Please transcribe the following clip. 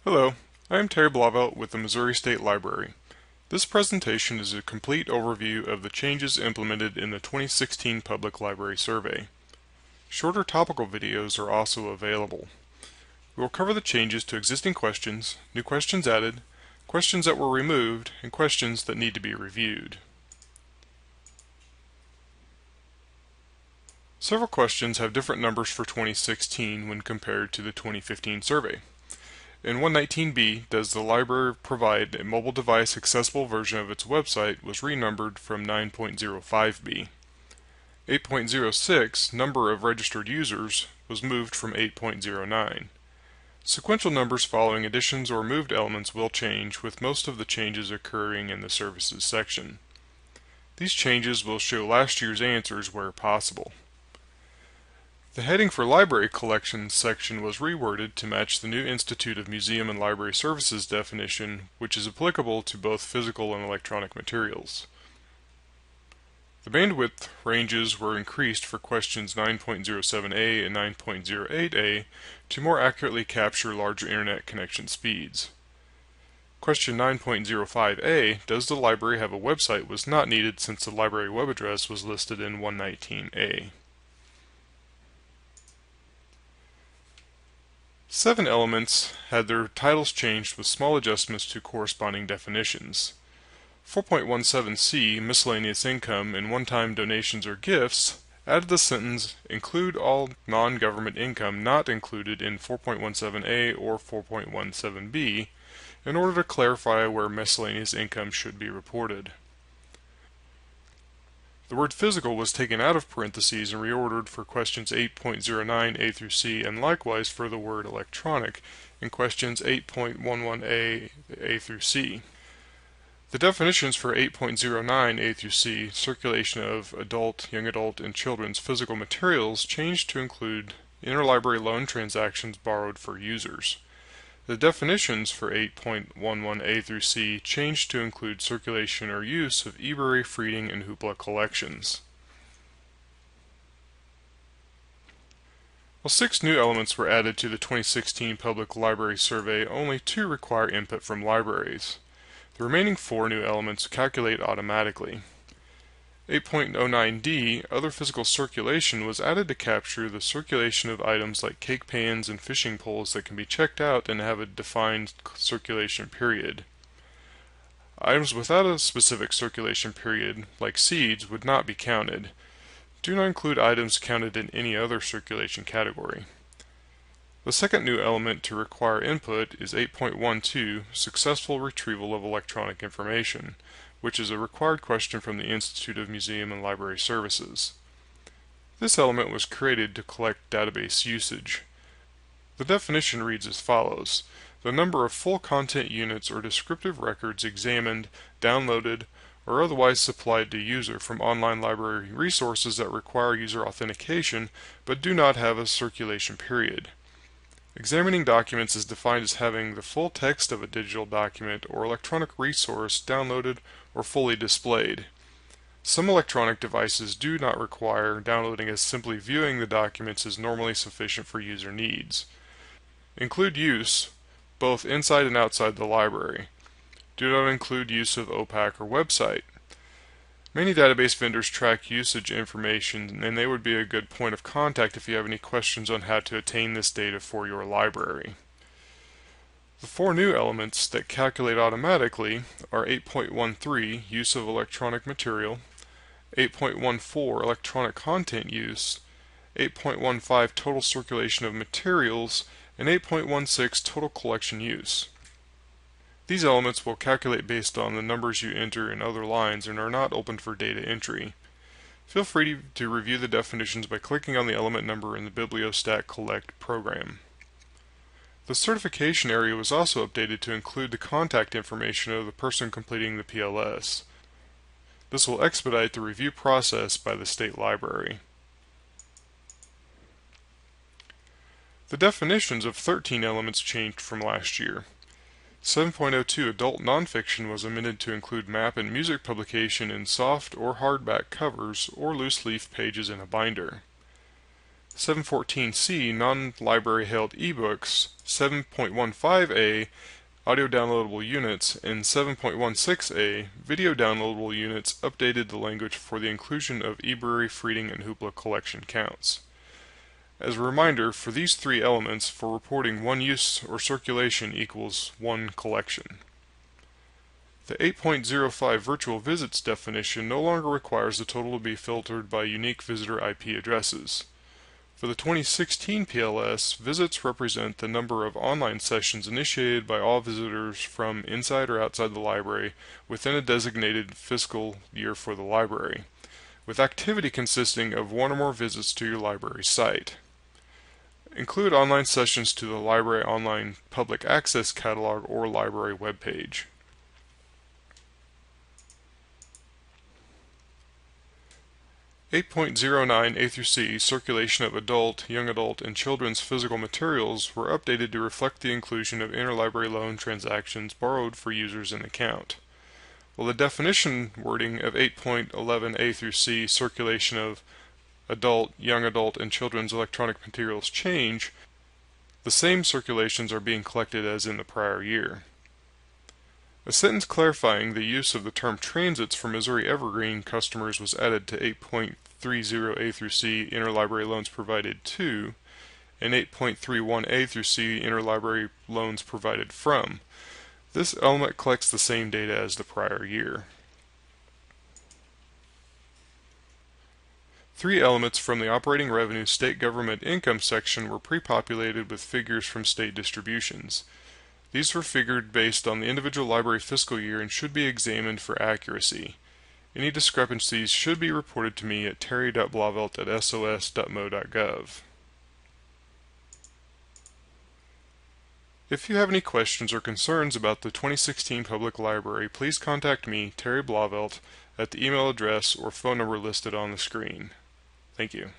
Hello, I am Terry Blauvelt with the Missouri State Library. This presentation is a complete overview of the changes implemented in the 2016 Public Library Survey. Shorter topical videos are also available. We will cover the changes to existing questions, new questions added, questions that were removed, and questions that need to be reviewed. Several questions have different numbers for 2016 when compared to the 2015 survey. In 119B, does the library provide a mobile device accessible version of its website was renumbered from 9.05B. 8.06, number of registered users, was moved from 8.09. Sequential numbers following additions or moved elements will change, with most of the changes occurring in the Services section. These changes will show last year's answers where possible. The heading for Library Collections section was reworded to match the new Institute of Museum and Library Services definition, which is applicable to both physical and electronic materials. The bandwidth ranges were increased for questions 9.07a and 9.08a to more accurately capture larger internet connection speeds. Question 9.05a, does the library have a website, was not needed since the library web address was listed in 119a. 7 elements had their titles changed with small adjustments to corresponding definitions. 4.17c, miscellaneous income and one-time donations or gifts, added the sentence, include all non-government income not included in 4.17a or 4.17b, in order to clarify where miscellaneous income should be reported. The word physical was taken out of parentheses and reordered for questions 8.09a through c, and likewise for the word electronic in questions 8.11a through c. The definitions for 8.09a through c, circulation of adult, young adult, and children's physical materials, changed to include interlibrary loan transactions borrowed for users. The definitions for 8.11a through c changed to include circulation or use of eBury, Freeding, and Hoopla collections. While 6 new elements were added to the 2016 Public Library Survey, only 2 require input from libraries. The remaining 4 new elements calculate automatically. 8.09d, other physical circulation, was added to capture the circulation of items like cake pans and fishing poles that can be checked out and have a defined circulation period. Items without a specific circulation period, like seeds, would not be counted. Do not include items counted in any other circulation category. The second new element to require input is 8.12, successful retrieval of electronic information, which is a required question from the Institute of Museum and Library Services. This element was created to collect database usage. The definition reads as follows: the number of full content units or descriptive records examined, downloaded, or otherwise supplied to user from online library resources that require user authentication but do not have a circulation period. Examining documents is defined as having the full text of a digital document or electronic resource downloaded or fully displayed. Some electronic devices do not require downloading, as simply viewing the documents is normally sufficient for user needs. Include use, both inside and outside the library. Do not include use of OPAC or website. Many database vendors track usage information, and they would be a good point of contact if you have any questions on how to attain this data for your library. The 4 new elements that calculate automatically are 8.13, use of electronic material, 8.14, electronic content use, 8.15, total circulation of materials, and 8.16, total collection use. These elements will calculate based on the numbers you enter in other lines and are not open for data entry. Feel free to review the definitions by clicking on the element number in the Bibliostat Collect program. The certification area was also updated to include the contact information of the person completing the PLS. This will expedite the review process by the State Library. The definitions of 13 elements changed from last year. 7.02 Adult Nonfiction was amended to include map and music publication in soft or hardback covers or loose leaf pages in a binder. 714C, non-library held ebooks, 7.15A, audio downloadable units, and 7.16A, video downloadable units, updated the language for the inclusion of eBury, Freeding, and Hoopla collection counts. As a reminder, for these three elements, for reporting one use or circulation equals one collection. The 8.05 virtual visits definition no longer requires the total to be filtered by unique visitor IP addresses. For the 2016 PLS, visits represent the number of online sessions initiated by all visitors from inside or outside the library within a designated fiscal year for the library, with activity consisting of one or more visits to your library site. Include online sessions to the library online public access catalog or library webpage. (8.09) A through C, circulation of adult, young adult, and children's physical materials were updated to reflect the inclusion of interlibrary loan transactions borrowed for users in the count. While the definition wording of 8.11 A through C, circulation of adult, young adult, and children's electronic materials change, the same circulations are being collected as in the prior year. A sentence clarifying the use of the term transits for Missouri Evergreen customers was added to 8.30 A through C, interlibrary loans provided to, and 8.31 A through C, interlibrary loans provided from. This element collects the same data as the prior year. Three elements from the operating revenue state government income section were pre-populated with figures from state distributions. These were figured based on the individual library fiscal year and should be examined for accuracy. Any discrepancies should be reported to me at terry.blavelt@sos.mo.gov. If you have any questions or concerns about the 2016 Public Library, please contact me, Terry Blavelt, at the email address or phone number listed on the screen. Thank you.